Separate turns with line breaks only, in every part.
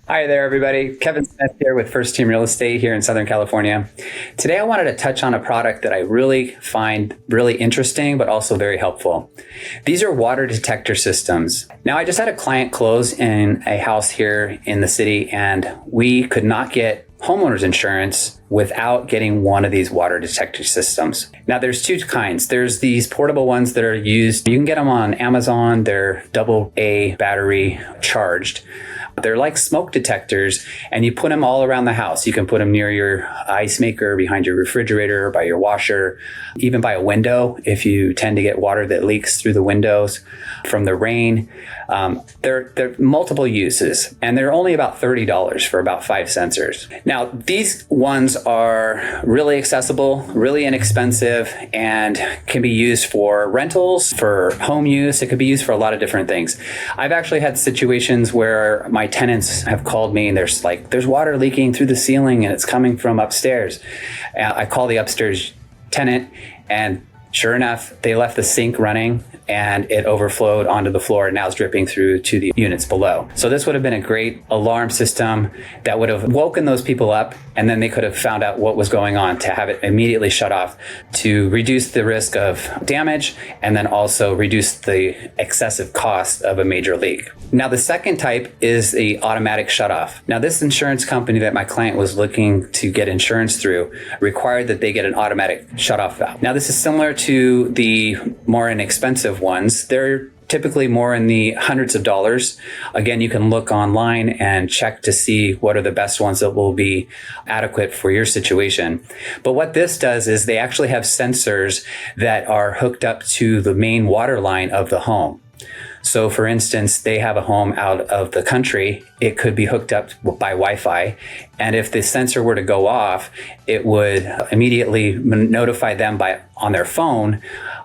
Hi there, everybody. Kevin Smith here with First Team Real Estate here in Southern California. Today, I wanted to touch on a product that I really find really interesting, but also very helpful. These are water detector systems. Now, I just had a client close in a house here in the city, and we could not get homeowners insurance without getting one of these water detector systems. Now, there's two kinds. There's these portable ones that are used. You can get them on Amazon. They're AA battery charged. They're like smoke detectors, and you put them all around the house. You can put them near your ice maker, behind your refrigerator, by your washer, even by a window if you tend to get water that leaks through the windows from the rain. They're multiple uses, and they're only about $30 for about 5 sensors. Now, these ones are really accessible, really inexpensive, and can be used for rentals, for home use. It could be used for a lot of different things. I've actually had situations where my tenants have called me and there's water leaking through the ceiling and it's coming from upstairs. And I call the upstairs tenant, and sure enough, they left the sink running and it overflowed onto the floor and now it's dripping through to the units below. So this would have been a great alarm system that would have woken those people up, and then they could have found out what was going on to have it immediately shut off to reduce the risk of damage and then also reduce the excessive cost of a major leak. Now, the second type is the automatic shutoff. Now, this insurance company that my client was looking to get insurance through required that they get an automatic shutoff valve. Now, this is similar to the more inexpensive ones. They're typically more in the hundreds of dollars. Again, you can look online and check to see what are the best ones that will be adequate for your situation. But what this does is they actually have sensors that are hooked up to the main water line of the home. So for instance, they have a home out of the country. It could be hooked up by Wi-Fi. And if the sensor were to go off, it would immediately notify them on their phone,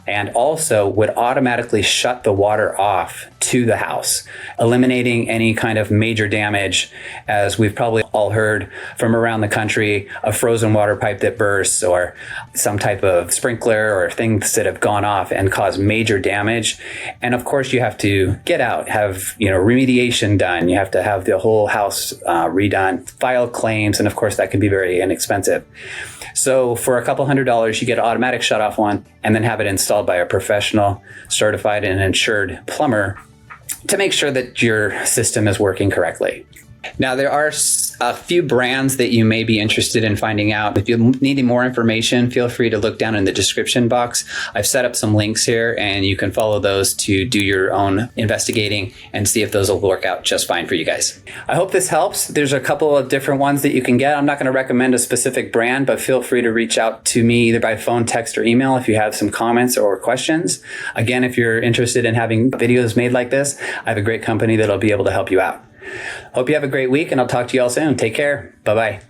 and also would automatically shut the water off to the house, eliminating any kind of major damage. As we've probably all heard from around the country, a frozen water pipe that bursts, or some type of sprinkler or things that have gone off and caused major damage. And of course, you have to get out, have remediation done. You have to have the whole house redone, file claims, and of course that can be very inexpensive. So for a couple $100, you get an automatic shutoff one, and then have it installed by a professional, certified and insured plumber to make sure that your system is working correctly. Now, there are a few brands that you may be interested in finding out. If you need more information, feel free to look down in the description box. I've set up some links here, and you can follow those to do your own investigating and see if those will work out just fine for you guys. I hope this helps. There's a couple of different ones that you can get. I'm not going to recommend a specific brand, but feel free to reach out to me either by phone, text, or email if you have some comments or questions. Again, if you're interested in having videos made like this, I have a great company that'll be able to help you out. Hope you have a great week, and I'll talk to you all soon. Take care. Bye-bye.